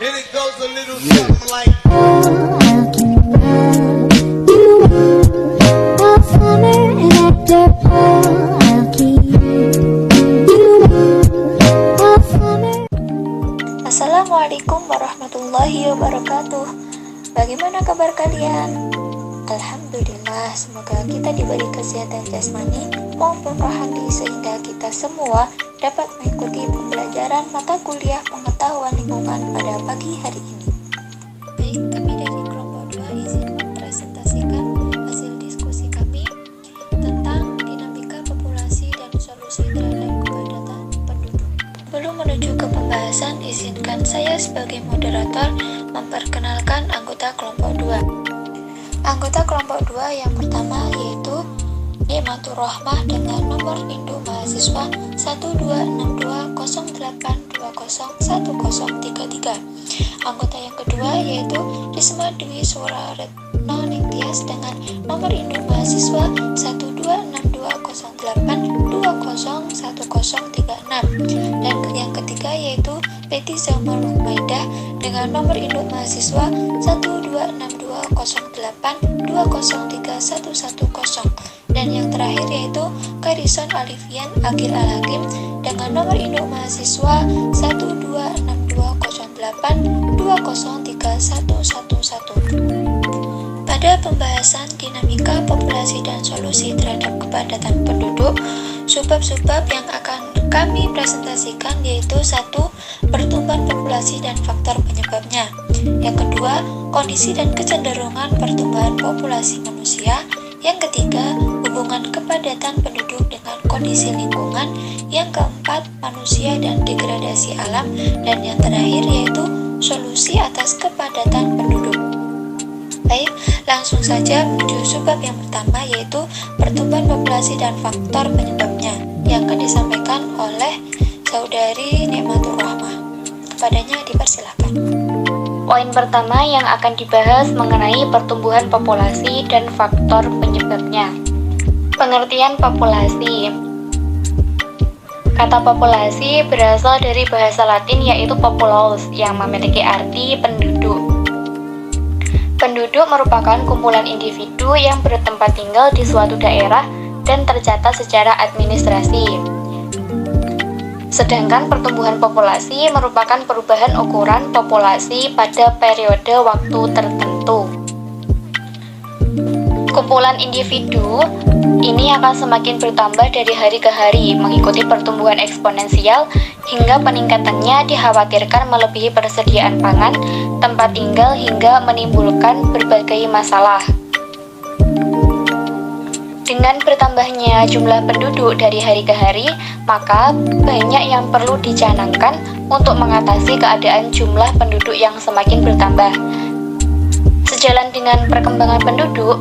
And it goes a little something like Assalamualaikum warahmatullahi wabarakatuh. Bagaimana kabar kalian? Alhamdulillah, semoga kita diberi kesehatan jasmani maupun rohani sehingga kita semua dapat mengikuti pembelajaran mata kuliah pengetahuan lingkungan pada pagi hari ini. Baik, kami dari kelompok 2 izin mempresentasikan hasil diskusi kami tentang dinamika populasi dan solusi terhadap kepadatan penduduk. Sebelum menuju ke pembahasan, izinkan saya sebagai moderator memperkenalkan anggota kelompok 2. Anggota kelompok 2 yang pertama yaitu Nikmatur Rohmah dengan nomor induk mahasiswa 126208201033. Anggota yang kedua yaitu Risma Dwi Suratno Ningtyas dengan nomor induk mahasiswa 126208201036. Dan yang ketiga yaitu Betty Zaumar Maidah dengan nomor induk mahasiswa 1262008203110. Dan yang terakhir yaitu Karison Alifian Agil Al-Hakim dengan nomor induk mahasiswa 1262008203111. Pada pembahasan dinamika populasi dan solusi terhadap kepadatan penduduk, subbab-subbab yang akan kami presentasikan yaitu 1. Pertumbuhan populasi dan faktor penyebabnya. Yang kedua, kondisi dan kecenderungan pertumbuhan populasi manusia. Yang ketiga, hubungan kepadatan penduduk dengan kondisi lingkungan. Yang keempat, manusia dan degradasi alam. Dan yang terakhir yaitu solusi atas kepadatan penduduk. Baik, langsung saja menuju subbab yang pertama yaitu pertumbuhan populasi dan faktor penyebabnya yang akan disampaikan oleh Saudari Nikmatur Rohmah. Kepadanya dipersilakan. Poin pertama yang akan dibahas mengenai pertumbuhan populasi dan faktor penyebabnya. Pengertian populasi. Kata populasi berasal dari bahasa Latin yaitu populus yang memiliki arti penduduk. Penduduk merupakan kumpulan individu yang bertempat tinggal di suatu daerah dan tercatat secara administrasi. Sedangkan pertumbuhan populasi merupakan perubahan ukuran populasi pada periode waktu tertentu. Kumpulan individu ini akan semakin bertambah dari hari ke hari mengikuti pertumbuhan eksponensial hingga peningkatannya dikhawatirkan melebihi persediaan pangan, tempat tinggal hingga menimbulkan berbagai masalah. Dengan bertambahnya jumlah penduduk dari hari ke hari, maka banyak yang perlu dicanangkan untuk mengatasi keadaan jumlah penduduk yang semakin bertambah. Sejalan dengan perkembangan penduduk,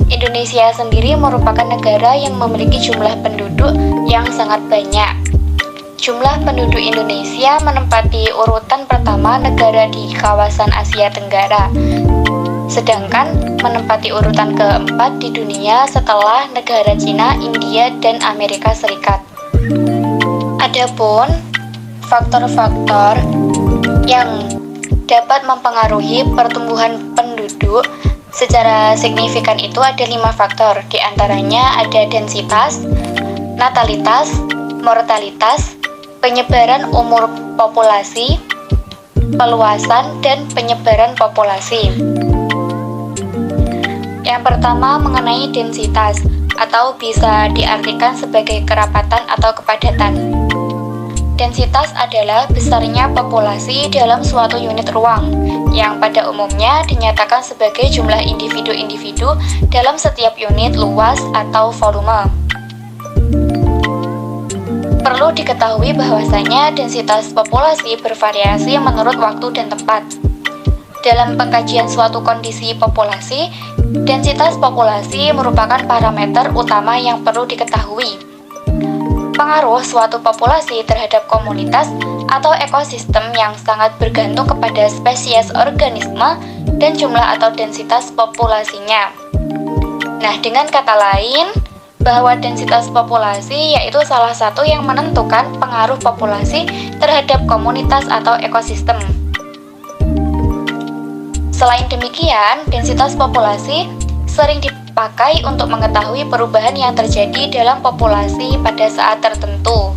Indonesia sendiri merupakan negara yang memiliki jumlah penduduk yang sangat banyak. Jumlah penduduk Indonesia menempati urutan pertama negara di kawasan Asia Tenggara, sedangkan menempati urutan keempat di dunia setelah negara Cina, India, dan Amerika Serikat. Adapun faktor-faktor yang dapat mempengaruhi pertumbuhan penduduk secara signifikan itu ada 5 faktor. Di antaranya ada densitas, natalitas, mortalitas, penyebaran umur populasi, peluasan, dan penyebaran populasi. Yang pertama mengenai densitas atau bisa diartikan sebagai kerapatan atau kepadatan. Densitas adalah besarnya populasi dalam suatu unit ruang yang pada umumnya dinyatakan sebagai jumlah individu-individu dalam setiap unit luas atau volume. Perlu diketahui bahwasanya densitas populasi bervariasi menurut waktu dan tempat. Dalam pengkajian suatu kondisi populasi, densitas populasi merupakan parameter utama yang perlu diketahui. Pengaruh suatu populasi terhadap komunitas atau ekosistem yang sangat bergantung kepada spesies organisme dan jumlah atau densitas populasinya. Nah, dengan kata lain, bahwa densitas populasi yaitu salah satu yang menentukan pengaruh populasi terhadap komunitas atau ekosistem. Selain demikian, densitas populasi sering dipakai untuk mengetahui perubahan yang terjadi dalam populasi pada saat tertentu.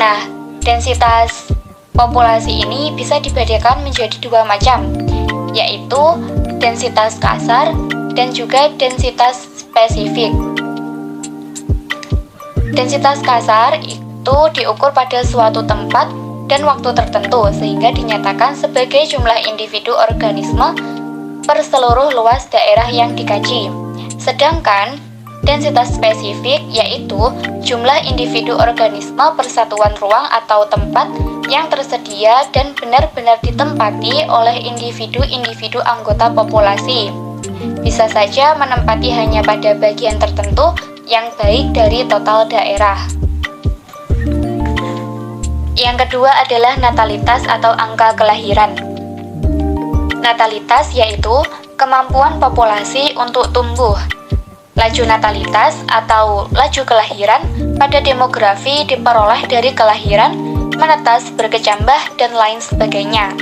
Nah, densitas populasi ini bisa dibedakan menjadi dua macam, yaitu densitas kasar dan juga densitas spesifik. Densitas kasar itu diukur pada suatu tempat dan waktu tertentu sehingga dinyatakan sebagai jumlah individu organisme per seluruh luas daerah yang dikaji. Sedangkan densitas spesifik yaitu jumlah individu organisme per satuan ruang atau tempat yang tersedia dan benar-benar ditempati oleh individu-individu anggota populasi. Bisa saja menempati hanya pada bagian tertentu yang baik dari total daerah. Yang kedua adalah natalitas atau angka kelahiran. Natalitas yaitu kemampuan populasi untuk tumbuh. Laju natalitas atau laju kelahiran pada demografi diperoleh dari kelahiran, menetas, berkecambah, dan lain sebagainya.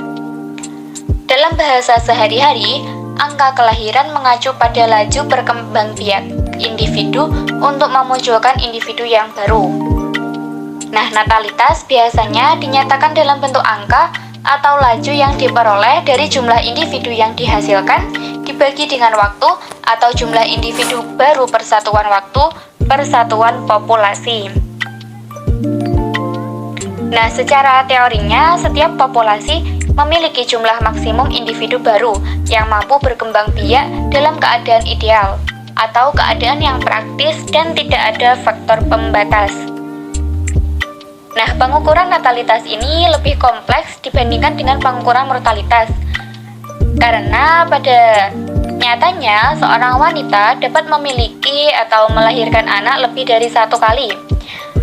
Dalam bahasa sehari-hari, angka kelahiran mengacu pada laju perkembangbiak individu untuk memunculkan individu yang baru. Nah, natalitas biasanya dinyatakan dalam bentuk angka atau laju yang diperoleh dari jumlah individu yang dihasilkan dibagi dengan waktu atau jumlah individu baru per satuan waktu per satuan populasi. Nah, secara teorinya setiap populasi memiliki jumlah maksimum individu baru yang mampu berkembang biak dalam keadaan ideal atau keadaan yang praktis dan tidak ada faktor pembatas. Nah, pengukuran natalitas ini lebih kompleks dibandingkan dengan pengukuran mortalitas. Karena pada nyatanya seorang wanita dapat memiliki atau melahirkan anak lebih dari satu kali.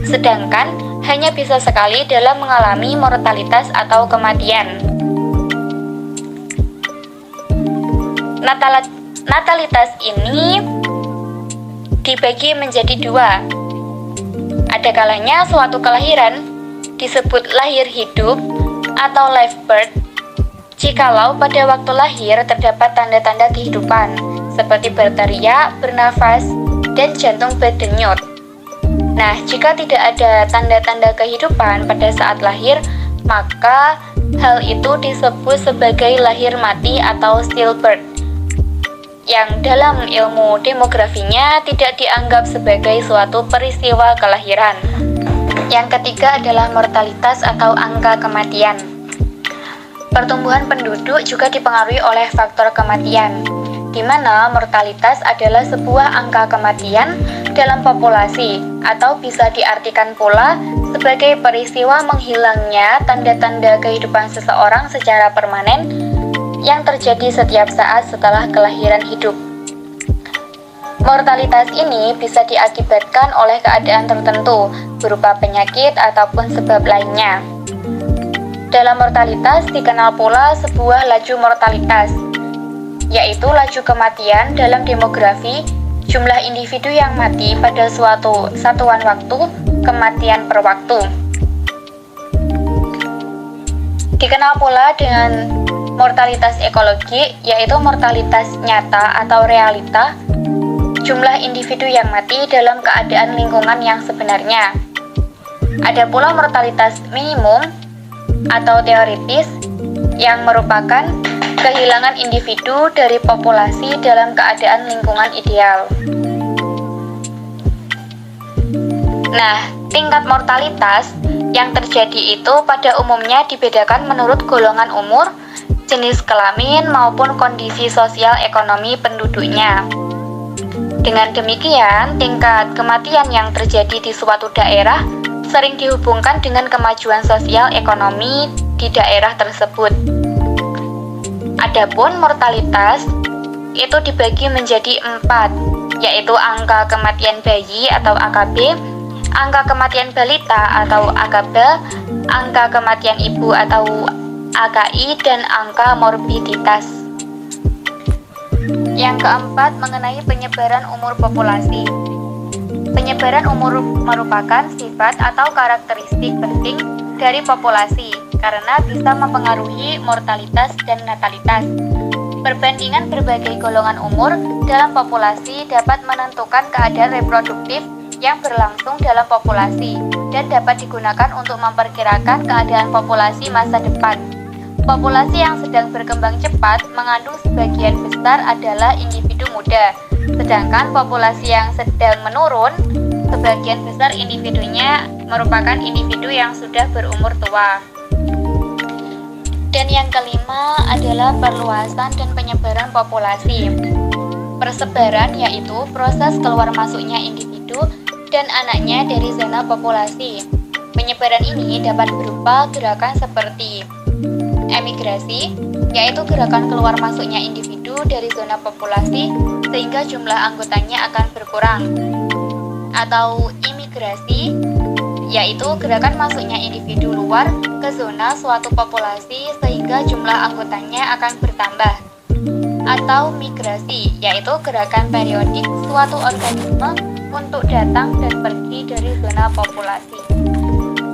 Sedangkan hanya bisa sekali dalam mengalami mortalitas atau kematian. Natalitas ini dibagi menjadi dua. Ada kalanya suatu kelahiran disebut lahir hidup atau live birth jikalau pada waktu lahir terdapat tanda-tanda kehidupan seperti berteriak, bernafas, dan jantung berdenyut. Nah, jika tidak ada tanda-tanda kehidupan pada saat lahir, maka hal itu disebut sebagai lahir mati atau stillbirth, yang dalam ilmu demografinya tidak dianggap sebagai suatu peristiwa kelahiran. Yang ketiga adalah mortalitas atau angka kematian. Pertumbuhan penduduk juga dipengaruhi oleh faktor kematian, di mana mortalitas adalah sebuah angka kematian dalam populasi atau bisa diartikan pula sebagai peristiwa menghilangnya tanda-tanda kehidupan seseorang secara permanen yang terjadi setiap saat setelah kelahiran hidup. Mortalitas ini bisa diakibatkan oleh keadaan tertentu berupa penyakit ataupun sebab lainnya. Dalam mortalitas dikenal pula sebuah laju mortalitas, yaitu laju kematian dalam demografi jumlah individu yang mati pada suatu satuan waktu kematian per waktu. Dikenal pula dengan mortalitas ekologi, yaitu mortalitas nyata atau realita jumlah individu yang mati dalam keadaan lingkungan yang sebenarnya. Ada pula mortalitas minimum atau teoritis yang merupakan kehilangan individu dari populasi dalam keadaan lingkungan ideal. Nah, tingkat mortalitas yang terjadi itu pada umumnya dibedakan menurut golongan umur, jenis kelamin maupun kondisi sosial ekonomi penduduknya. Dengan demikian, tingkat kematian yang terjadi di suatu daerah sering dihubungkan dengan kemajuan sosial ekonomi di daerah tersebut. Adapun mortalitas itu dibagi menjadi 4, yaitu angka kematian bayi atau AKB, angka kematian balita atau AKB, angka kematian ibu atau AKI, dan angka morbiditas. Yang keempat, mengenai penyebaran umur populasi. Penyebaran umur merupakan sifat atau karakteristik penting dari populasi. karena bisa mempengaruhi mortalitas dan natalitas. Perbandingan berbagai golongan umur dalam populasi dapat menentukan keadaan reproduktif yang berlangsung dalam populasi dan dapat digunakan untuk memperkirakan keadaan populasi masa depan. Populasi yang sedang berkembang cepat mengandung sebagian besar adalah individu muda, sedangkan populasi yang sedang menurun, sebagian besar individunya merupakan individu yang sudah berumur tua. Dan yang kelima adalah perluasan dan penyebaran populasi. Persebaran yaitu proses keluar masuknya individu dan anaknya dari zona populasi. Penyebaran ini dapat berupa gerakan seperti emigrasi, yaitu gerakan keluar masuknya individu dari zona populasi sehingga jumlah anggotanya akan berkurang. Atau imigrasi, yaitu gerakan masuknya individu luar ke zona suatu populasi sehingga jumlah anggotanya akan bertambah. Atau migrasi, yaitu gerakan periodik suatu organisme untuk datang dan pergi dari zona populasi.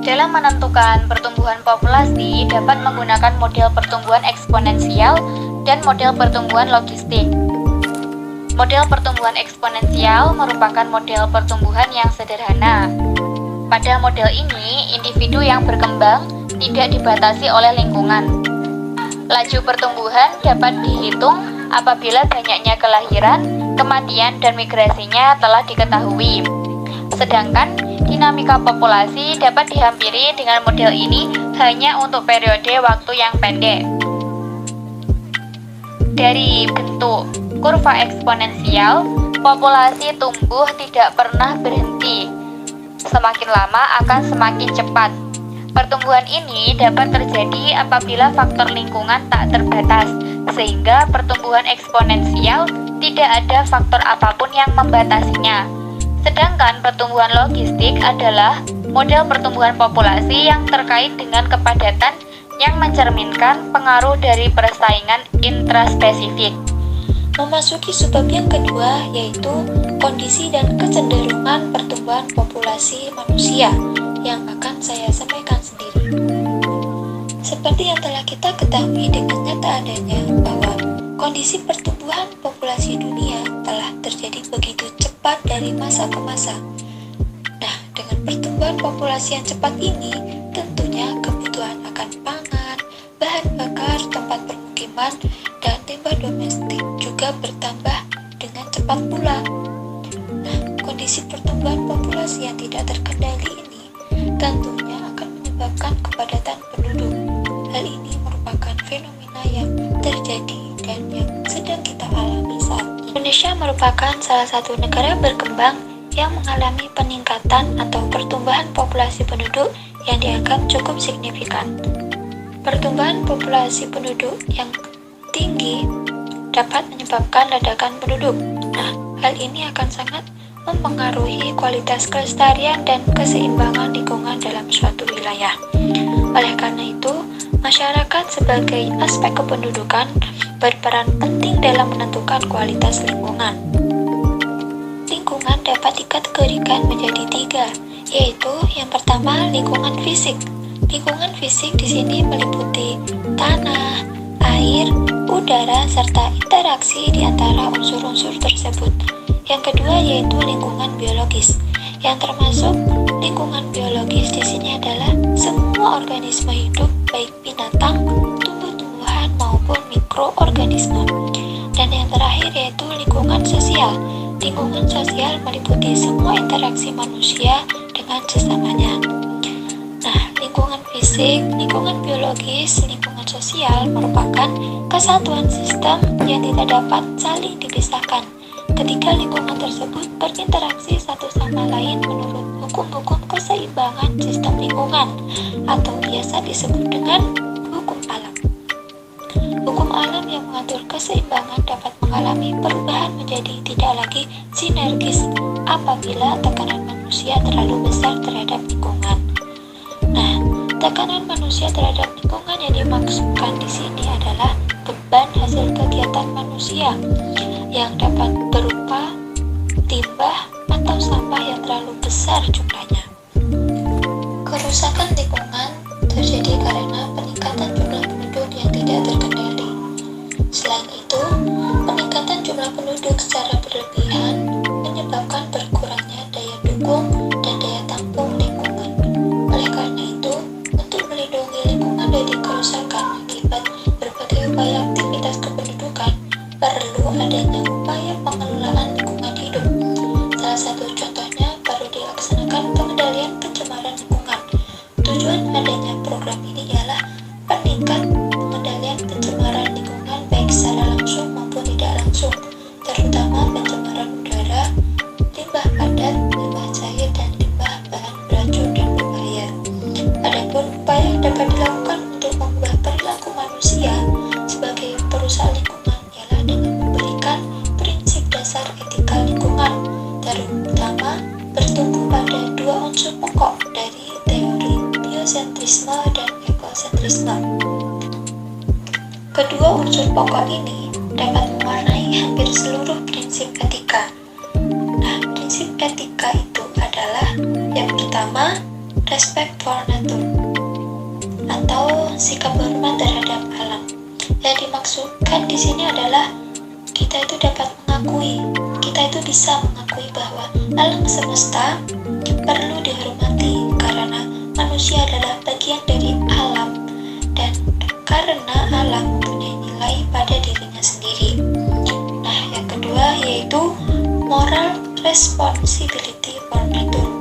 Dalam menentukan pertumbuhan populasi dapat menggunakan model pertumbuhan eksponensial dan model pertumbuhan logistik. Model pertumbuhan eksponensial merupakan model pertumbuhan yang sederhana. Pada model ini, individu yang berkembang tidak dibatasi oleh lingkungan. Laju pertumbuhan dapat dihitung apabila banyaknya kelahiran, kematian, dan migrasinya telah diketahui. Sedangkan dinamika populasi dapat dihampiri dengan model ini hanya untuk periode waktu yang pendek. Dari bentuk kurva eksponensial, populasi tumbuh tidak pernah berhenti. Semakin lama akan semakin cepat. Pertumbuhan ini dapat terjadi apabila faktor lingkungan tak terbatas, sehingga pertumbuhan eksponensial tidak ada faktor apapun yang membatasinya. Sedangkan pertumbuhan logistik adalah model pertumbuhan populasi yang terkait dengan kepadatan yang mencerminkan pengaruh dari persaingan intraspesifik. Memasuki subbab yang kedua, yaitu kondisi dan kecenderungan pertumbuhan populasi manusia yang akan saya sampaikan sendiri. Seperti yang telah kita ketahui dengan nyata adanya bahwa kondisi pertumbuhan populasi dunia telah terjadi begitu cepat dari masa ke masa. Nah, dengan pertumbuhan populasi yang cepat ini, tentunya kebutuhan akan pangan, bahan bakar, tempat permukiman, dan limbah domestik juga bertambah dengan cepat pula. Nah, kondisi pertumbuhan populasi yang tidak terkendali ini tentunya akan menyebabkan kepadatan penduduk. Hal ini merupakan fenomena yang terjadi dan yang sedang kita alami saat ini. Indonesia merupakan salah satu negara berkembang yang mengalami peningkatan atau pertumbuhan populasi penduduk yang dianggap cukup signifikan. Pertumbuhan populasi penduduk yang tinggi dapat menyebabkan ledakan penduduk. Nah, hal ini akan sangat mempengaruhi kualitas kelestarian dan keseimbangan lingkungan dalam suatu wilayah. Oleh karena itu, masyarakat sebagai aspek kependudukan berperan penting dalam menentukan kualitas lingkungan. Lingkungan dapat dikategorikan menjadi 3, yaitu yang pertama lingkungan fisik. Lingkungan fisik di sini meliputi tanah, air, udara, serta interaksi di antara unsur-unsur tersebut. Yang kedua yaitu lingkungan biologis, yang termasuk lingkungan biologis di sini adalah semua organisme hidup, baik binatang, tumbuh-tumbuhan maupun mikroorganisme. Dan yang terakhir yaitu lingkungan sosial. Lingkungan sosial meliputi semua interaksi manusia dengan sesamanya. Nah, lingkungan fisik, lingkungan biologis, lingkungan sosial merupakan kesatuan sistem yang tidak dapat saling dipisahkan. Ketika lingkungan tersebut berinteraksi satu sama lain menurut hukum-hukum keseimbangan sistem lingkungan atau biasa disebut dengan hukum alam. Hukum alam yang mengatur keseimbangan dapat mengalami perubahan menjadi tidak lagi sinergis apabila tekanan manusia terlalu besar terhadap lingkungan. Nah, tekanan manusia terhadap lingkungan yang dimaksudkan di sini adalah beban hasil kegiatan manusia yang dapat berupa limbah atau sampah yang terlalu besar jumlahnya. Kerusakan lingkungan terjadi karena Tujuan adanya program ini ialah peningkat pengendalian pencemaran lingkungan baik secara langsung maupun tidak langsung, terutama pencemaran udara, limbah padat, limbah cair, dan limbah bahan beracun dan berbahaya. Adapun upaya yang dapat dilakukan untuk mengubah perilaku manusia sebagai perusak lingkungan ialah dengan memberikan prinsip dasar etika lingkungan, terutama bertumbuh pada dua unsur pokok dari teori biosentrisme dan ekosentrisme. Kedua unsur pokok ini dapat mewarnai hampir seluruh prinsip etika. Nah, prinsip etika itu adalah yang pertama, respect for nature, atau sikap hormat terhadap alam. Yang dimaksudkan di sini adalah kita itu bisa mengakui bahwa alam semesta perlu dihormati karena manusia adalah bagian dari alam dan karena alam punya nilai pada dirinya sendiri. Nah, yang kedua yaitu moral responsibility for nature.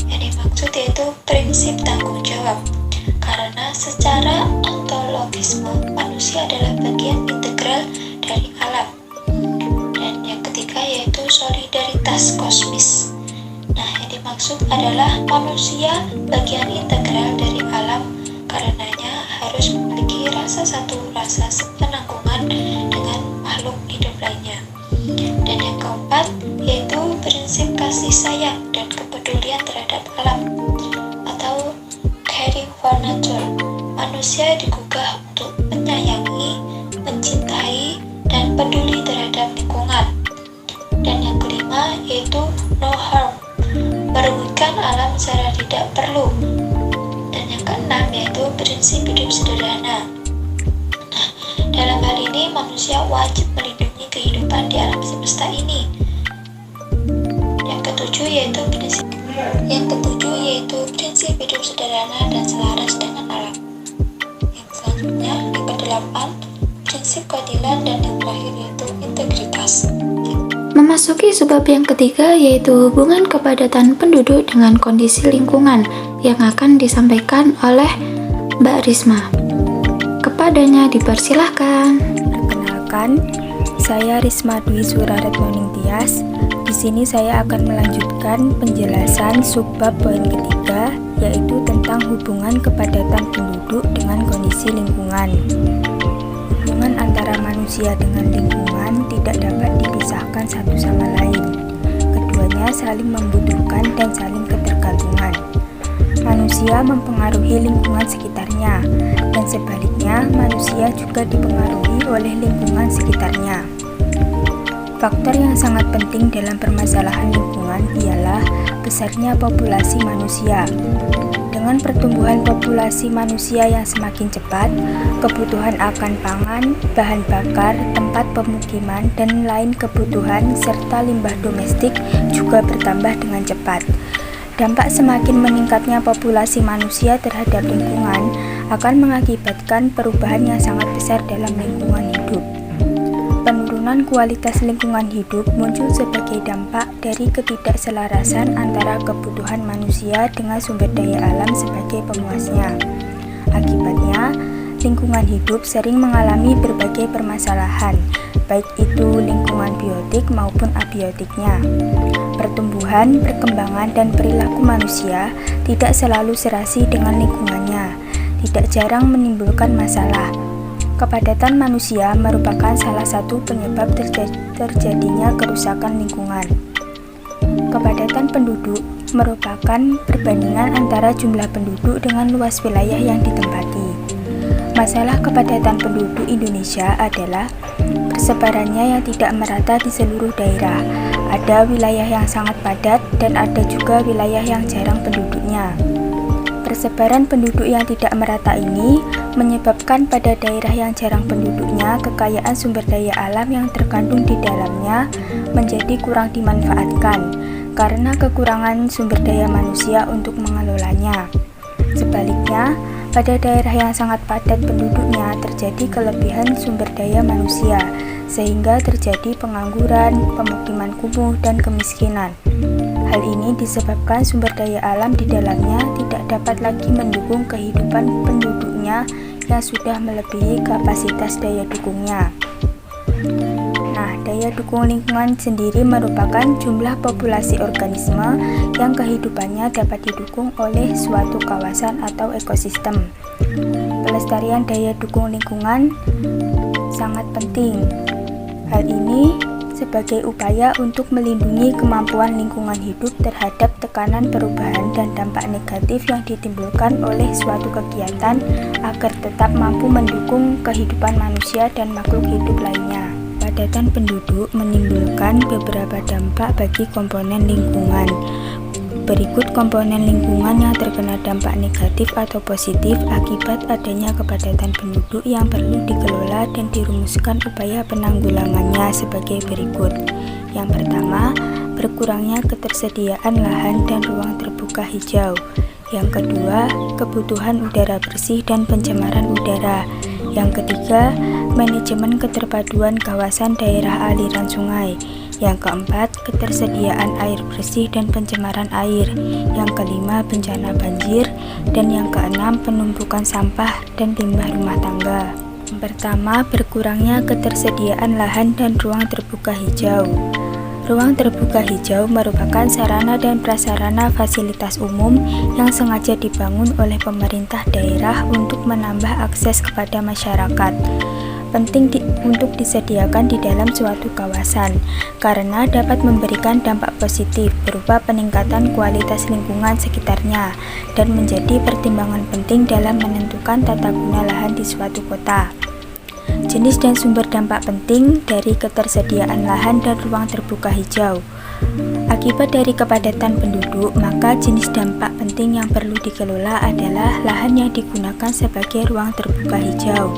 Yang dimaksud yaitu prinsip tanggung jawab, karena secara ontologisme manusia adalah bagian integral dari alam. Dan yang ketiga yaitu solidaritas kosmis. Nah, yang dimaksud adalah manusia bagian integral dari alam, karenanya harus memiliki rasa sepenanggungan dengan makhluk hidup lainnya. Dan yang keempat yaitu prinsip kasih sayang dan kepedulian terhadap alam, atau caring for nature. Manusia digugah untuk menyayangi, mencintai, dan peduli terhadap lingkungan. Dan yang kelima yaitu no harm, merugikan alam secara tidak perlu. Dan yang keenam yaitu prinsip hidup sederhana. Nah, dalam hal ini manusia wajib melindungi kehidupan di alam semesta ini. Yang ketujuh yaitu prinsip hidup sederhana dan selaras dengan alam. Yang selanjutnya yang kedelapan, prinsip keadilan, dan yang terakhir yaitu integritas. Memasuki sebab yang ketiga yaitu hubungan kepadatan penduduk dengan kondisi lingkungan yang akan disampaikan oleh Mbak Risma. Kepadanya dipersilahkan. Perkenalkan, saya Risma Dwi Suraretmoning Tias. Di sini saya akan melanjutkan penjelasan subbab poin ketiga, yaitu tentang hubungan kepadatan penduduk dengan kondisi lingkungan. Hubungan antara manusia dengan lingkungan tidak dapat dipisahkan satu sama lain. Keduanya saling membutuhkan dan saling ketergantungan. Manusia mempengaruhi lingkungan sekitarnya, dan sebaliknya manusia juga dipengaruhi oleh lingkungan sekitarnya. Faktor yang sangat penting dalam permasalahan lingkungan ialah besarnya populasi manusia. Dengan pertumbuhan populasi manusia yang semakin cepat, kebutuhan akan pangan, bahan bakar, tempat pemukiman, dan lain kebutuhan serta limbah domestik juga bertambah dengan cepat. Dampak semakin meningkatnya populasi manusia terhadap lingkungan akan mengakibatkan perubahan yang sangat besar dalam lingkungan hidup. Penurunan kualitas lingkungan hidup muncul sebagai dampak dari ketidakselarasan antara kebutuhan manusia dengan sumber daya alam sebagai pemuasnya. Akibatnya, lingkungan hidup sering mengalami berbagai permasalahan, baik itu lingkungan biotik maupun abiotiknya. Pertumbuhan, perkembangan, dan perilaku manusia tidak selalu serasi dengan lingkungannya, tidak jarang menimbulkan masalah. Kepadatan manusia merupakan salah satu penyebab terjadinya kerusakan lingkungan. Kepadatan penduduk merupakan perbandingan antara jumlah penduduk dengan luas wilayah yang ditempati. Masalah kepadatan penduduk Indonesia adalah persebarannya yang tidak merata di seluruh daerah. Ada wilayah yang sangat padat dan ada juga wilayah yang jarang penduduknya. Persebaran penduduk yang tidak merata ini menyebabkan pada daerah yang jarang penduduknya kekayaan sumber daya alam yang terkandung di dalamnya menjadi kurang dimanfaatkan karena kekurangan sumber daya manusia untuk mengelolanya. Sebaliknya, pada daerah yang sangat padat penduduknya terjadi kelebihan sumber daya manusia sehingga terjadi pengangguran, pemukiman kumuh, dan kemiskinan. Hal ini disebabkan sumber daya alam di dalamnya tidak dapat lagi mendukung kehidupan penduduknya yang sudah melebihi kapasitas daya dukungnya. Nah, daya dukung lingkungan sendiri merupakan jumlah populasi organisme yang kehidupannya dapat didukung oleh suatu kawasan atau ekosistem. Pelestarian daya dukung lingkungan sangat penting. Hal ini sebagai upaya untuk melindungi kemampuan lingkungan hidup terhadap tekanan perubahan dan dampak negatif yang ditimbulkan oleh suatu kegiatan agar tetap mampu mendukung kehidupan manusia dan makhluk hidup lainnya. Kepadatan penduduk menimbulkan beberapa dampak bagi komponen lingkungan. Berikut komponen lingkungan yang terkena dampak negatif atau positif akibat adanya kepadatan penduduk yang perlu dikelola dan dirumuskan upaya penanggulangannya sebagai berikut. Yang pertama, berkurangnya ketersediaan lahan dan ruang terbuka hijau. Yang kedua, kebutuhan udara bersih dan pencemaran udara. Yang ketiga, manajemen keterpaduan kawasan daerah aliran sungai. Yang keempat, ketersediaan air bersih dan pencemaran air. Yang kelima, bencana banjir. Dan yang keenam, penumpukan sampah dan limbah rumah tangga. Yang pertama, berkurangnya ketersediaan lahan dan ruang terbuka hijau. Ruang terbuka hijau merupakan sarana dan prasarana fasilitas umum yang sengaja dibangun oleh pemerintah daerah untuk menambah akses kepada masyarakat. Penting untuk disediakan di dalam suatu kawasan karena dapat memberikan dampak positif berupa peningkatan kualitas lingkungan sekitarnya dan menjadi pertimbangan penting dalam menentukan tata guna lahan di suatu kota. Jenis dan sumber dampak penting dari ketersediaan lahan dan ruang terbuka hijau. Akibat dari kepadatan penduduk, maka jenis dampak penting yang perlu dikelola adalah lahan yang digunakan sebagai ruang terbuka hijau.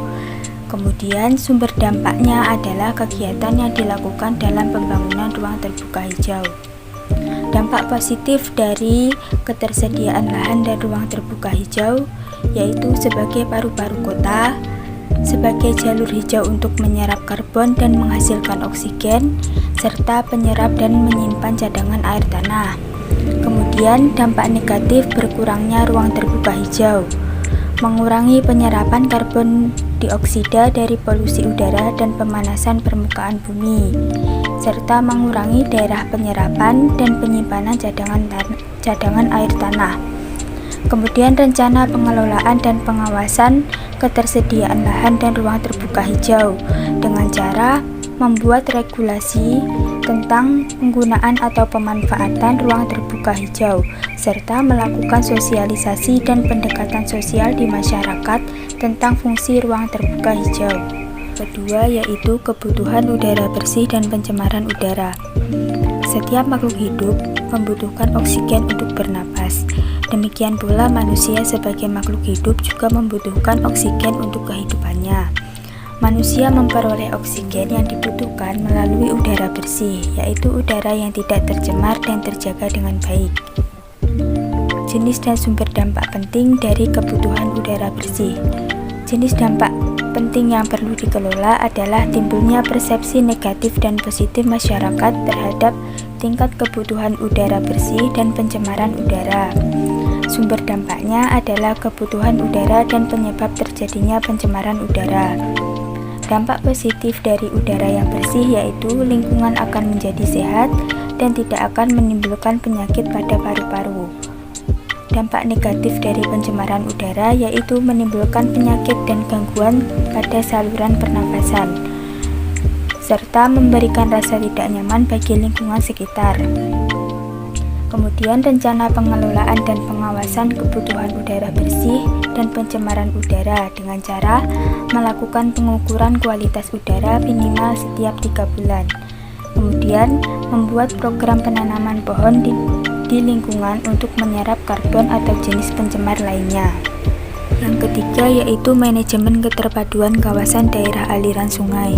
Kemudian sumber dampaknya adalah kegiatan yang dilakukan dalam pembangunan ruang terbuka hijau. Dampak positif dari ketersediaan lahan dan ruang terbuka hijau yaitu sebagai paru-paru kota, sebagai jalur hijau untuk menyerap karbon dan menghasilkan oksigen, serta penyerap dan menyimpan cadangan air tanah. Kemudian dampak negatif berkurangnya ruang terbuka hijau, mengurangi penyerapan karbon dioksida dari polusi udara dan pemanasan permukaan bumi, serta mengurangi daerah penyerapan dan penyimpanan cadangan air tanah. Kemudian rencana pengelolaan dan pengawasan ketersediaan lahan dan ruang terbuka hijau dengan cara membuat regulasi tentang penggunaan atau pemanfaatan ruang terbuka hijau, serta melakukan sosialisasi dan pendekatan sosial di masyarakat tentang fungsi ruang terbuka hijau. Kedua yaitu kebutuhan udara bersih dan pencemaran udara. Setiap makhluk hidup membutuhkan oksigen untuk bernapas. Demikian pula manusia sebagai makhluk hidup juga membutuhkan oksigen untuk kehidupannya. Manusia memperoleh oksigen yang dibutuhkan melalui udara bersih, yaitu udara yang tidak tercemar dan terjaga dengan baik. Jenis dan sumber dampak penting dari kebutuhan udara bersih. Jenis dampak penting yang perlu dikelola adalah timbulnya persepsi negatif dan positif masyarakat terhadap tingkat kebutuhan udara bersih dan pencemaran udara. Sumber dampaknya adalah kebutuhan udara dan penyebab terjadinya pencemaran udara. Dampak positif dari udara yang bersih yaitu lingkungan akan menjadi sehat dan tidak akan menimbulkan penyakit pada paru-paru. Dampak negatif dari pencemaran udara yaitu menimbulkan penyakit dan gangguan pada saluran pernapasan, serta memberikan rasa tidak nyaman bagi lingkungan sekitar. Kemudian rencana pengelolaan dan pengawasan kebutuhan udara bersih dan pencemaran udara dengan cara melakukan pengukuran kualitas udara minimal setiap 3 bulan. Kemudian membuat program penanaman pohon di lingkungan untuk menyerap karbon atau jenis pencemar lainnya. Yang ketiga yaitu manajemen keterpaduan kawasan daerah aliran sungai.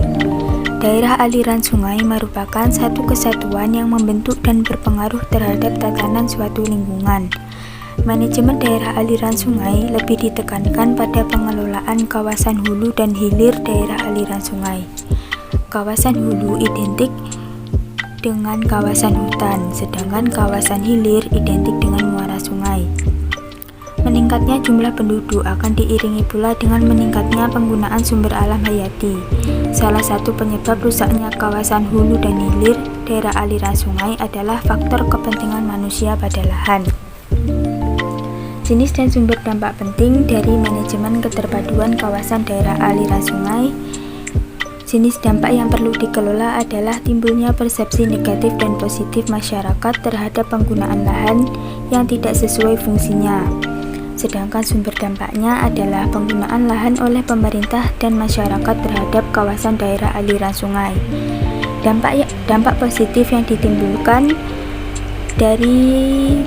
Daerah aliran sungai merupakan satu kesatuan yang membentuk dan berpengaruh terhadap tatanan suatu lingkungan. Manajemen daerah aliran sungai lebih ditekankan pada pengelolaan kawasan hulu dan hilir daerah aliran sungai. Kawasan hulu identik dengan kawasan hutan, sedangkan kawasan hilir identik dengan muara sungai. Meningkatnya jumlah penduduk akan diiringi pula dengan meningkatnya penggunaan sumber alam hayati. Salah satu penyebab rusaknya kawasan hulu dan hilir daerah aliran sungai adalah faktor kepentingan manusia pada lahan. Jenis dan sumber dampak penting dari manajemen keterpaduan kawasan daerah aliran sungai. Jenis dampak yang perlu dikelola adalah timbulnya persepsi negatif dan positif masyarakat terhadap penggunaan lahan yang tidak sesuai fungsinya. Sedangkan sumber dampaknya adalah penggunaan lahan oleh pemerintah dan masyarakat terhadap kawasan daerah aliran sungai. Dampak positif yang ditimbulkan dari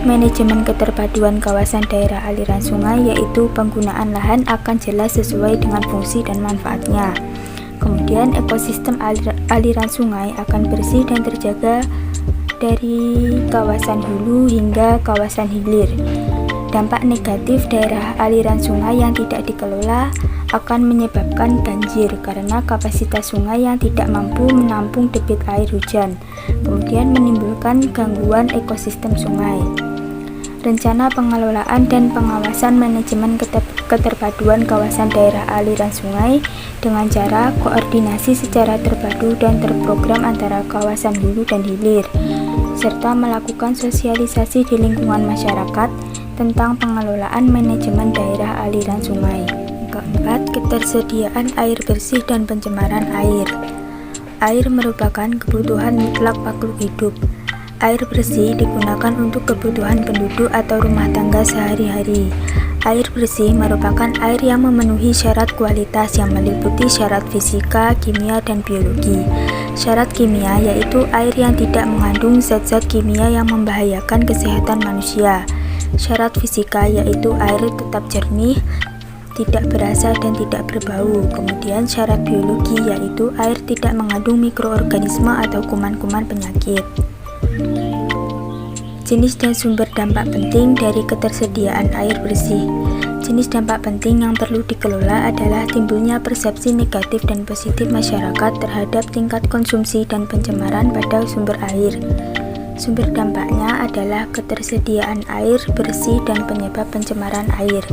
manajemen keterpaduan kawasan daerah aliran sungai yaitu penggunaan lahan akan jelas sesuai dengan fungsi dan manfaatnya. Kemudian ekosistem aliran sungai akan bersih dan terjaga dari kawasan hulu hingga kawasan hilir. Dampak negatif daerah aliran sungai yang tidak dikelola akan menyebabkan banjir karena kapasitas sungai yang tidak mampu menampung debit air hujan, kemudian menimbulkan gangguan ekosistem sungai. Rencana pengelolaan dan pengawasan manajemen keterpaduan kawasan daerah aliran sungai dengan cara koordinasi secara terpadu dan terprogram antara kawasan hulu dan hilir, serta melakukan sosialisasi di lingkungan masyarakat tentang pengelolaan manajemen daerah aliran sungai. Keempat, ketersediaan air bersih dan pencemaran air. Air merupakan kebutuhan mutlak makhluk hidup. Air bersih digunakan untuk kebutuhan penduduk atau rumah tangga sehari-hari. Air bersih merupakan air yang memenuhi syarat kualitas yang meliputi syarat fisika, kimia, dan biologi. Syarat kimia yaitu air yang tidak mengandung zat-zat kimia yang membahayakan kesehatan manusia. Syarat fisika yaitu air tetap jernih, tidak berasa dan tidak berbau. Kemudian syarat biologi yaitu air tidak mengandung mikroorganisme atau kuman-kuman penyakit. Jenis dan sumber dampak penting dari ketersediaan air bersih. Jenis dampak penting yang perlu dikelola adalah timbulnya persepsi negatif dan positif masyarakat terhadap tingkat konsumsi dan pencemaran pada sumber air. Sumber dampaknya adalah ketersediaan air bersih dan penyebab pencemaran air.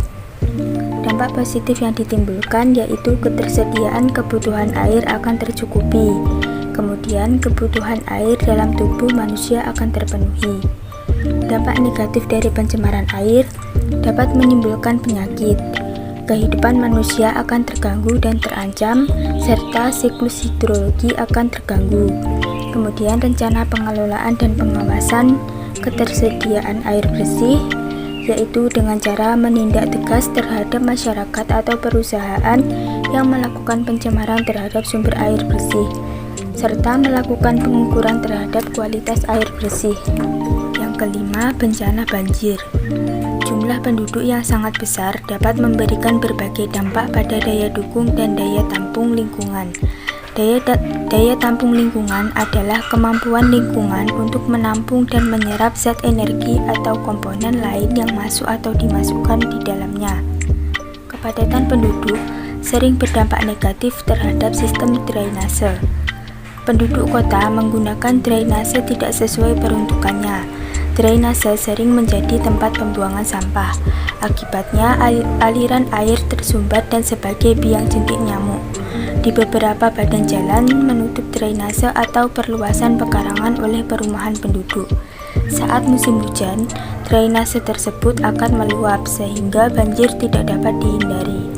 Dampak positif yang ditimbulkan yaitu ketersediaan kebutuhan air akan tercukupi. Kemudian kebutuhan air dalam tubuh manusia akan terpenuhi. Dampak negatif dari pencemaran air dapat menimbulkan penyakit. Kehidupan manusia akan terganggu dan terancam, serta siklus hidrologi akan terganggu. Kemudian rencana pengelolaan dan pengawasan ketersediaan air bersih yaitu dengan cara menindak tegas terhadap masyarakat atau perusahaan yang melakukan pencemaran terhadap sumber air bersih, serta melakukan pengukuran terhadap kualitas air bersih. Yang kelima, bencana banjir. Jumlah penduduk yang sangat besar dapat memberikan berbagai dampak pada daya dukung dan daya tampung lingkungan. Daya tampung lingkungan adalah kemampuan lingkungan untuk menampung dan menyerap zat energi atau komponen lain yang masuk atau dimasukkan di dalamnya. Kepadatan penduduk sering berdampak negatif terhadap sistem drainase. Penduduk kota menggunakan drainase tidak sesuai peruntukannya. Drainase sering menjadi tempat pembuangan sampah. Akibatnya aliran air tersumbat dan sebagai biang jentik nyamuk. Di beberapa badan jalan menutup drainase atau perluasan pekarangan oleh perumahan penduduk. Saat musim hujan, drainase tersebut akan meluap sehingga banjir tidak dapat dihindari.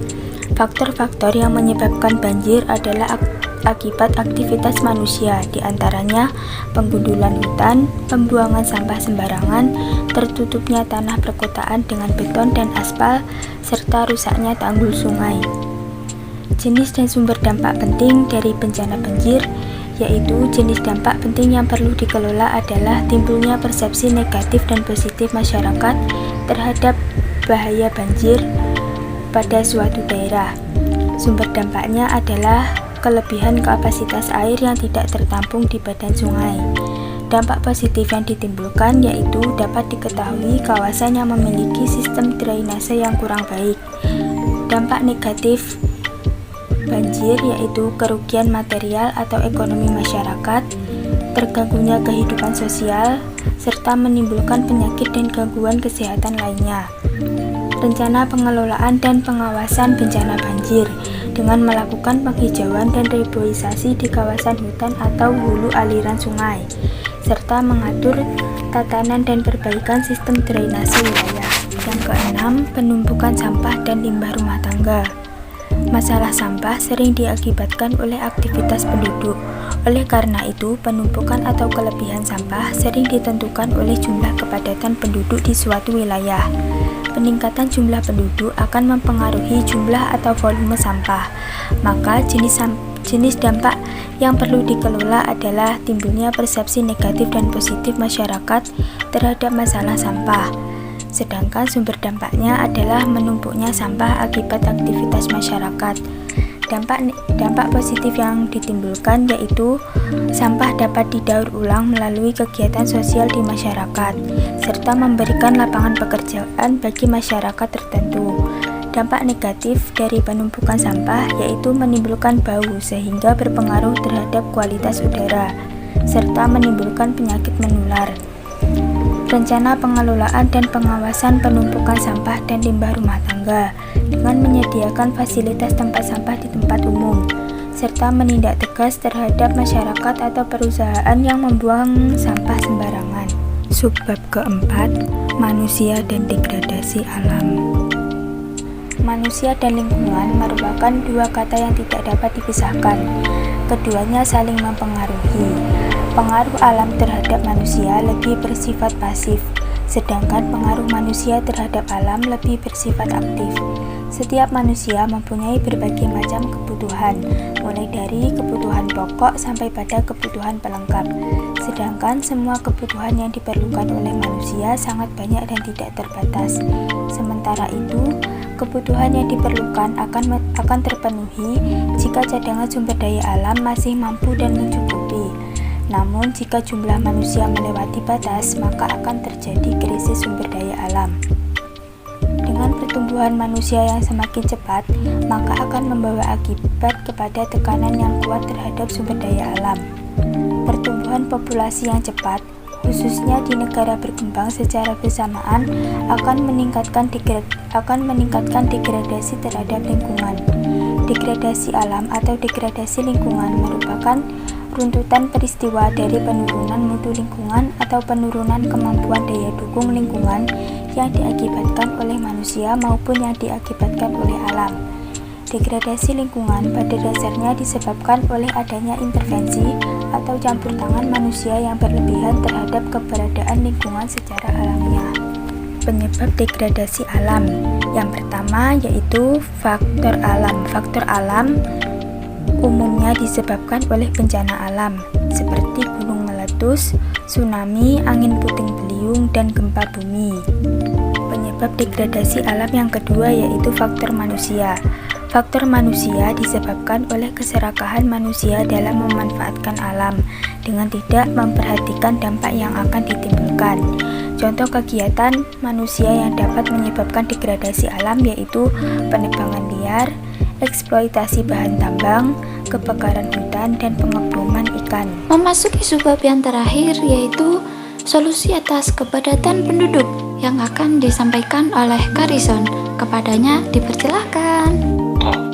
Faktor-faktor yang menyebabkan banjir adalah akibat aktivitas manusia, diantaranya penggundulan hutan, pembuangan sampah sembarangan, tertutupnya tanah perkotaan dengan beton dan aspal, serta rusaknya tanggul sungai. Jenis dan sumber dampak penting dari bencana banjir, yaitu jenis dampak penting yang perlu dikelola adalah timbulnya persepsi negatif dan positif masyarakat terhadap bahaya banjir pada suatu daerah. Sumber dampaknya adalah kelebihan kapasitas air yang tidak tertampung di badan sungai. Dampak positif yang ditimbulkan yaitu dapat diketahui kawasan yang memiliki sistem drainase yang kurang baik. Dampak negatif banjir yaitu kerugian material atau ekonomi masyarakat, terganggunya kehidupan sosial, serta menimbulkan penyakit dan gangguan kesehatan lainnya. Rencana pengelolaan dan pengawasan bencana banjir dengan melakukan penghijauan dan reboisasi di kawasan hutan atau hulu aliran sungai, serta mengatur tatanan dan perbaikan sistem drainase wilayah. Yang keenam, penumpukan sampah dan limbah rumah tangga. Masalah sampah sering diakibatkan oleh aktivitas penduduk. Oleh karena itu, penumpukan atau kelebihan sampah sering ditentukan oleh jumlah kepadatan penduduk di suatu wilayah. Peningkatan jumlah penduduk akan mempengaruhi jumlah atau volume sampah. Maka jenis dampak yang perlu dikelola adalah timbulnya persepsi negatif dan positif masyarakat terhadap masalah sampah. Sedangkan sumber dampaknya adalah menumpuknya sampah akibat aktivitas masyarakat. Dampak positif yang ditimbulkan yaitu sampah dapat didaur ulang melalui kegiatan sosial di masyarakat, serta memberikan lapangan pekerjaan bagi masyarakat tertentu. Dampak negatif dari penumpukan sampah yaitu menimbulkan bau sehingga berpengaruh terhadap kualitas udara, serta menimbulkan penyakit menular. Rencana pengelolaan dan pengawasan penumpukan sampah dan limbah rumah tangga dengan menyediakan fasilitas tempat sampah di tempat umum, serta menindak tegas terhadap masyarakat atau perusahaan yang membuang sampah sembarangan. Subbab keempat, manusia dan degradasi alam. Manusia dan lingkungan merupakan dua kata yang tidak dapat dipisahkan. Keduanya saling mempengaruhi. Pengaruh alam terhadap manusia lebih bersifat pasif, sedangkan pengaruh manusia terhadap alam lebih bersifat aktif. Setiap manusia mempunyai berbagai macam kebutuhan, mulai dari kebutuhan pokok sampai pada kebutuhan pelengkap. Sedangkan semua kebutuhan yang diperlukan oleh manusia sangat banyak dan tidak terbatas. Sementara itu, kebutuhan yang diperlukan akan terpenuhi jika cadangan sumber daya alam masih mampu dan mencukupi. Namun, jika jumlah manusia melewati batas, maka akan terjadi krisis sumber daya alam. Dengan pertumbuhan manusia yang semakin cepat, maka akan membawa akibat kepada tekanan yang kuat terhadap sumber daya alam. Pertumbuhan populasi yang cepat, khususnya di negara berkembang secara bersamaan, akan meningkatkan degradasi terhadap lingkungan. Degradasi alam atau degradasi lingkungan merupakan runtutan peristiwa dari penurunan mutu lingkungan atau penurunan kemampuan daya dukung lingkungan yang diakibatkan oleh manusia maupun yang diakibatkan oleh alam. Degradasi lingkungan pada dasarnya disebabkan oleh adanya intervensi atau campur tangan manusia yang berlebihan terhadap keberadaan lingkungan secara alamiah. Penyebab degradasi alam yang pertama yaitu faktor alam. Faktor alam umumnya disebabkan oleh bencana alam seperti gunung meletus, tsunami, angin puting beliung, dan gempa bumi. Penyebab degradasi alam yang kedua yaitu faktor manusia. Faktor manusia disebabkan oleh keserakahan manusia dalam memanfaatkan alam dengan tidak memperhatikan dampak yang akan ditimbulkan. Contoh kegiatan manusia yang dapat menyebabkan degradasi alam yaitu penebangan liar, eksploitasi bahan tambang, kebakaran hutan, dan pengeboman ikan. Memasuki subbab yang terakhir yaitu solusi atas kepadatan penduduk yang akan disampaikan oleh Karison. Kepadanya dipersilahkan.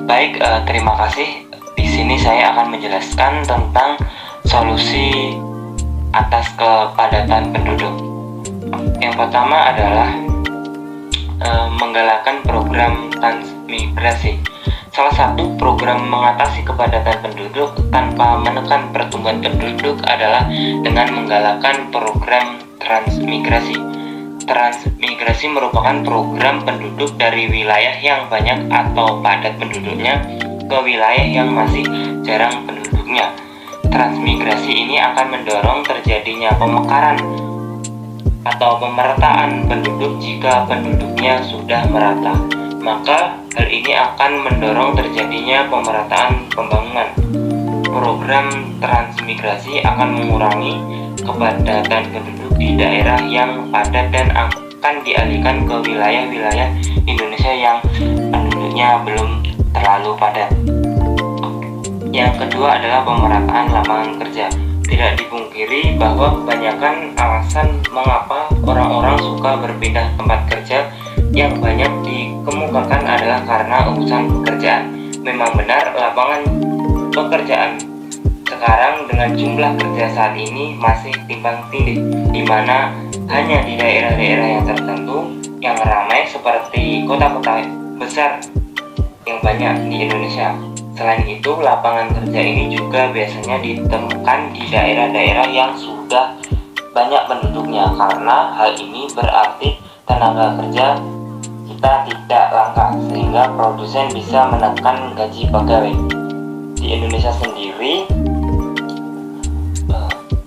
Baik, terima kasih. Di sini saya akan menjelaskan tentang solusi atas kepadatan penduduk. Yang pertama adalah menggalakkan program transmigrasi. Salah satu program mengatasi kepadatan penduduk tanpa menekan pertumbuhan penduduk adalah dengan menggalakkan program transmigrasi. Transmigrasi merupakan program penduduk dari wilayah yang banyak atau padat penduduknya ke wilayah yang masih jarang penduduknya. Transmigrasi ini akan mendorong terjadinya pemekaran atau pemerataan penduduk jika penduduknya sudah merata. Maka hal ini akan mendorong terjadinya pemerataan pembangunan. Program transmigrasi akan mengurangi kepadatan penduduk di daerah yang padat dan akan dialihkan ke wilayah-wilayah Indonesia yang penduduknya belum terlalu padat. Yang kedua adalah pemerataan lapangan kerja. Tidak dipungkiri bahwa kebanyakan alasan mengapa orang-orang suka berpindah tempat kerja yang banyak dikemukakan adalah karena urusan pekerjaan. Memang benar, lapangan pekerjaan sekarang dengan jumlah kerja saat ini masih timpang tindih, di mana hanya di daerah-daerah yang tertentu yang ramai seperti kota-kota besar yang banyak di Indonesia. Selain itu, lapangan kerja ini juga biasanya ditemukan di daerah-daerah yang sudah banyak penduduknya, karena hal ini berarti tenaga kerja kita tidak langka, sehingga produsen bisa menekan gaji pegawai. Di Indonesia sendiri,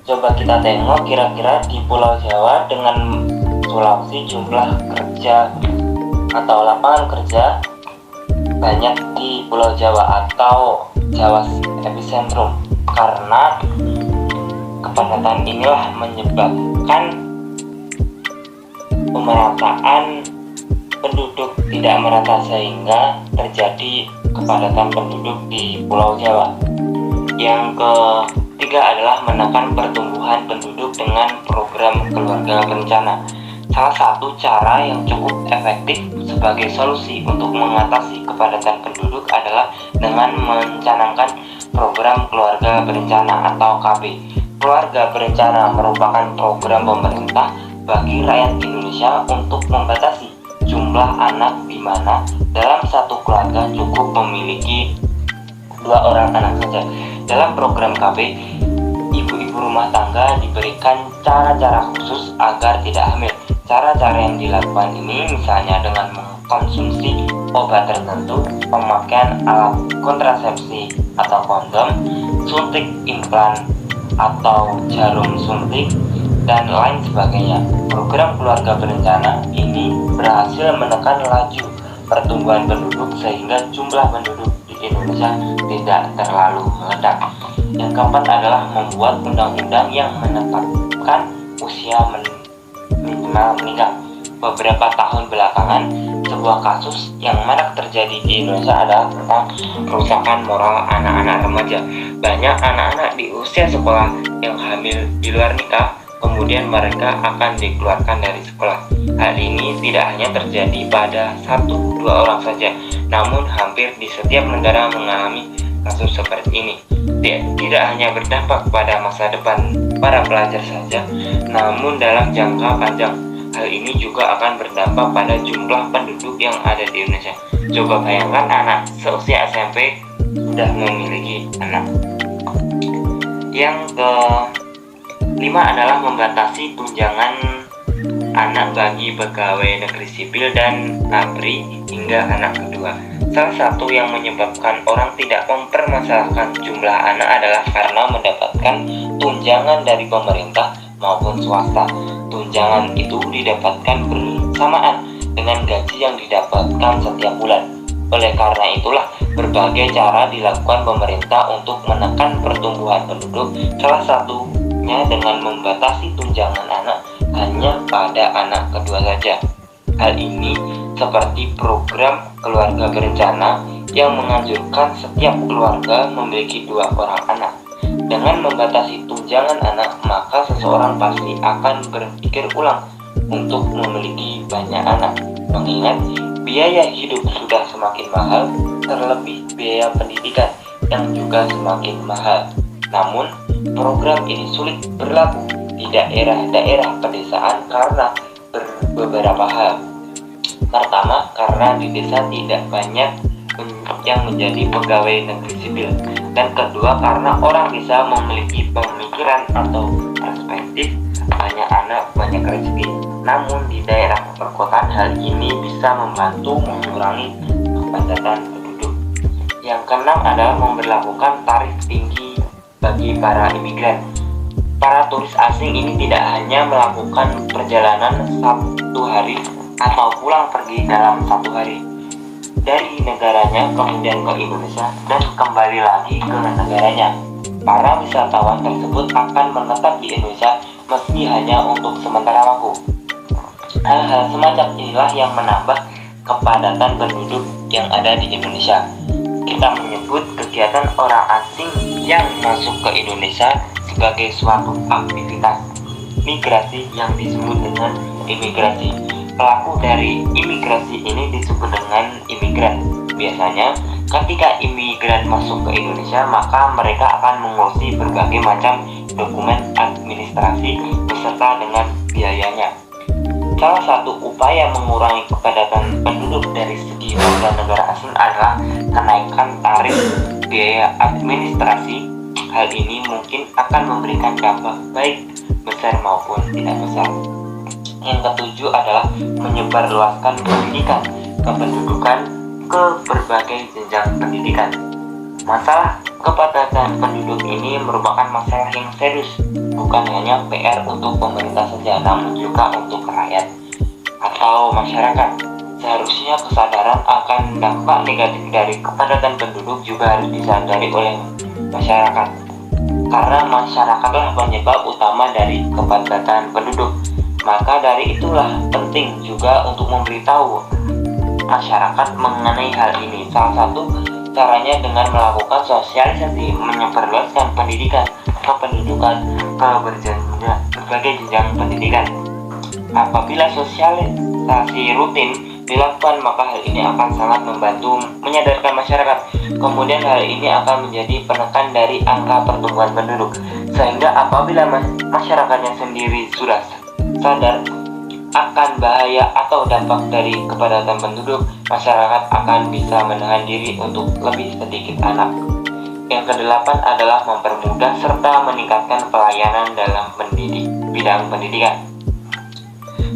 coba kita tengok kira-kira di Pulau Jawa dengan Sulawesi jumlah kerja atau lapangan kerja banyak di Pulau Jawa atau Jawa epicentrum, karena kepadatan inilah menyebabkan pemerataan penduduk tidak merata sehingga terjadi kepadatan penduduk di Pulau Jawa. Yang ketiga adalah menekan pertumbuhan penduduk dengan program keluarga berencana. Salah satu cara yang cukup efektif sebagai solusi untuk mengatasi kepadatan penduduk adalah dengan mencanangkan program keluarga berencana atau KB. Keluarga berencana merupakan program pemerintah bagi rakyat Indonesia untuk membatasi jumlah anak, di mana dalam satu keluarga cukup memiliki 2 orang anak saja. Dalam program KB, ibu-ibu rumah tangga diberikan cara-cara khusus agar tidak hamil. Cara-cara yang dilakukan ini misalnya dengan mengkonsumsi obat tertentu, pemakaian alat kontrasepsi atau kondom, suntik implan atau jarum suntik, dan lain sebagainya. Program keluarga berencana ini berhasil menekan laju pertumbuhan penduduk sehingga jumlah penduduk di Indonesia tidak terlalu meledak. Yang keempat adalah membuat undang-undang yang menetapkan usia minimal menikah. Beberapa tahun belakangan, sebuah kasus yang marak terjadi di Indonesia adalah tentang kerusakan moral anak-anak remaja. Banyak anak-anak di usia sekolah yang hamil di luar nikah, kemudian mereka akan dikeluarkan dari sekolah. Hal ini tidak hanya terjadi pada 1-2 orang saja, namun hampir di setiap negara mengalami kasus seperti ini. Tidak hanya berdampak pada masa depan para pelajar saja, namun dalam jangka panjang, hal ini juga akan berdampak pada jumlah penduduk yang ada di Indonesia. Coba bayangkan anak seusia SMP sudah memiliki anak. Yang kelima adalah membatasi tunjangan anak bagi pegawai negeri sipil dan ABRI hingga anak kedua. Salah satu yang menyebabkan orang tidak mempermasalahkan jumlah anak adalah karena mendapatkan tunjangan dari pemerintah maupun swasta. Tunjangan itu didapatkan bersamaan dengan gaji yang didapatkan setiap bulan. Oleh karena itulah, berbagai cara dilakukan pemerintah untuk menekan pertumbuhan penduduk, salah satunya dengan membatasi tunjangan anak hanya pada anak kedua saja. Hal ini seperti program keluarga berencana yang menganjurkan setiap keluarga memiliki 2 orang anak. Dengan membatasi tunjangan anak, maka seseorang pasti akan berpikir ulang untuk memiliki banyak anak. Mengingat biaya hidup sudah semakin mahal, terlebih biaya pendidikan yang juga semakin mahal. Namun, program ini sulit berlaku di daerah-daerah pedesaan karena beberapa hal. Pertama, karena di desa tidak banyak yang menjadi pegawai negeri sipil, dan kedua karena orang desa memiliki pemikiran atau perspektif banyak anak banyak rezeki. Namun di daerah perkotaan hal ini bisa membantu mengurangi kepadatan penduduk. Yang keenam adalah memberlakukan tarif tinggi bagi para imigran. Para turis asing ini tidak hanya melakukan perjalanan 1 hari atau pulang pergi dalam 1 hari dari negaranya kemudian ke Indonesia dan kembali lagi ke negaranya. Para wisatawan tersebut akan menetap di Indonesia meski hanya untuk sementara waktu. Hal-hal semacam inilah yang menambah kepadatan penduduk yang ada di Indonesia. Kita menyebut kegiatan orang asing yang masuk ke Indonesia sebagai suatu aktivitas migrasi yang disebut dengan imigrasi. Pelaku dari imigrasi ini disebut dengan imigran. Biasanya ketika imigran masuk ke Indonesia, maka mereka akan mengurusi berbagai macam dokumen administrasi beserta dengan biayanya. Salah satu upaya mengurangi kepadatan penduduk dari segi warga negara asing adalah kenaikan tarif biaya administrasi. Hal ini mungkin akan memberikan dampak baik besar maupun tidak besar. Yang ketujuh adalah menyebarluaskan pendidikan kependudukan ke berbagai jenjang pendidikan. Masalah kepadatan penduduk ini merupakan masalah yang serius, bukan hanya PR untuk pemerintah saja, namun juga untuk rakyat atau masyarakat. Seharusnya kesadaran akan dampak negatif dari kepadatan penduduk juga harus disadari oleh masyarakat, karena masyarakatlah penyebab utama dari kepadatan penduduk. Maka dari itulah penting juga untuk memberitahu masyarakat mengenai hal ini. Salah satu caranya dengan melakukan sosialisasi, menyebarluaskan pendidikan kependudukan ke berbagai jenjang pendidikan. Apabila sosialisasi rutin dilakukan, maka hal ini akan sangat membantu menyadarkan masyarakat. Kemudian hal ini akan menjadi penekan dari angka pertumbuhan penduduk, sehingga apabila masyarakatnya sendiri sudah sadar akan bahaya atau dampak dari kepadatan penduduk, masyarakat akan bisa menahan diri untuk lebih sedikit anak. Yang kedelapan adalah mempermudah serta meningkatkan pelayanan dalam bidang pendidikan.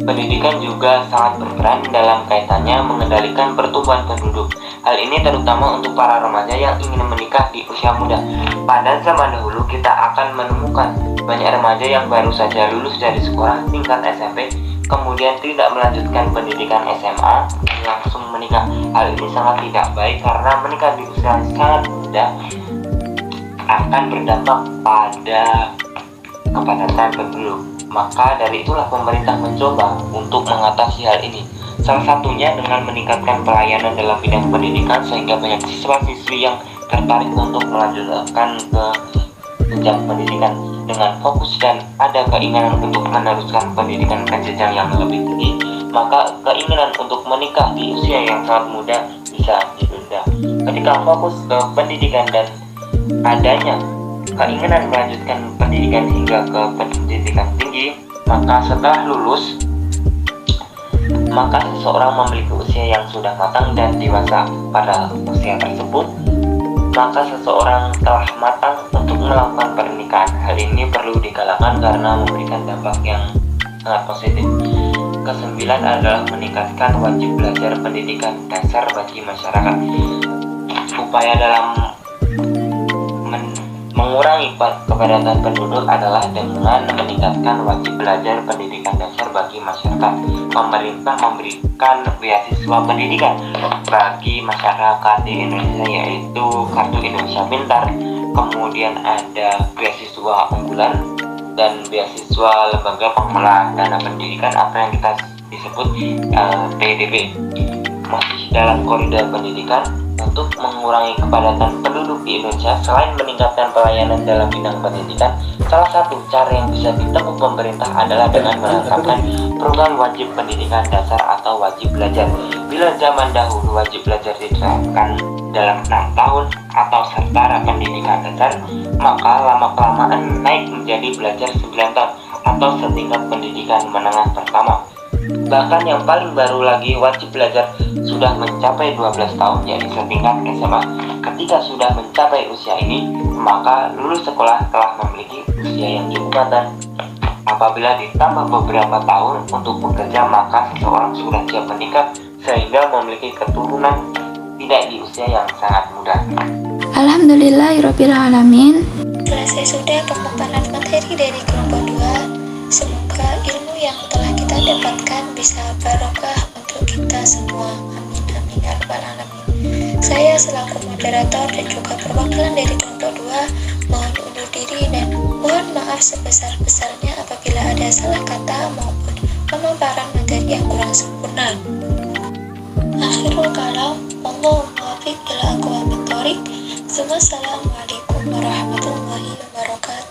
Pendidikan juga sangat berperan dalam kaitannya mengendalikan pertumbuhan penduduk. Hal ini terutama untuk para remaja yang ingin menikah di usia muda. Pada zaman dahulu kita akan menemukan banyak remaja yang baru saja lulus dari sekolah tingkat SMP, kemudian tidak melanjutkan pendidikan SMA, langsung menikah. Hal ini sangat tidak baik karena menikah di usia sangat muda akan berdampak pada kepadatan penduduk. Maka dari itulah pemerintah mencoba untuk mengatasi hal ini. Salah satunya dengan meningkatkan pelayanan dalam bidang pendidikan, sehingga banyak siswa-siswi yang tertarik untuk melanjutkan ke jenjang pendidikan dengan fokus dan ada keinginan untuk meneruskan pendidikan ke jenjang yang lebih tinggi. Maka keinginan untuk menikah di usia yang sangat muda bisa ditunda. Ketika fokus ke pendidikan dan adanya keinginan melanjutkan pendidikan hingga ke pendidikan tinggi, maka setelah lulus, maka seseorang memiliki usia yang sudah matang dan dewasa. Pada usia tersebut, maka seseorang telah matang untuk melakukan pernikahan. Hal ini perlu digalakkan karena memberikan dampak yang sangat positif. Kesembilan adalah meningkatkan wajib belajar pendidikan dasar bagi masyarakat. Upaya dalam mengurangi kepadatan penduduk adalah dengan meningkatkan wajib belajar pendidikan dasar bagi masyarakat. Pemerintah memberikan beasiswa pendidikan bagi masyarakat di Indonesia, yaitu Kartu Indonesia Pintar, kemudian ada beasiswa unggulan dan beasiswa lembaga pengelola dana pendidikan atau yang kita disebut PDP. Masih dalam koridor pendidikan, untuk mengurangi kepadatan penduduk di Indonesia, selain meningkatkan pelayanan dalam bidang pendidikan, salah satu cara yang bisa ditempuh pemerintah adalah dengan menetapkan program wajib pendidikan dasar atau wajib belajar. Bila zaman dahulu wajib belajar diterapkan dalam 6 tahun atau setara pendidikan dasar, maka lama-kelamaan naik menjadi belajar 9 tahun atau setingkat pendidikan menengah pertama. Bahkan yang paling baru lagi, wajib belajar sudah mencapai 12 tahun, yaitu setingkat SMA. Ketika sudah mencapai usia ini, maka lulus sekolah telah memiliki usia yang cukup matang. Apabila ditambah beberapa tahun untuk bekerja, maka seseorang sudah siap menikah sehingga memiliki keturunan tidak di usia yang sangat muda. Alhamdulillahirrabbilalamin. Selesai sudah pemaparan materi dari kelompok 2. Semoga ilmu yang telah kita dapatkan bisa barokah untuk kita semua. Amin amin ya rabbal alamin. Saya selaku moderator dan juga perwakilan dari kelompok 2 mohon undur diri dan mohon maaf sebesar-besarnya apabila ada salah kata maupun pemaparan materi yang kurang sempurna. Akhirul kalam, Allahumma muwaffiq ila aqwamit thoriq. Wassalamualaikum warahmatullahi wabarakatuh.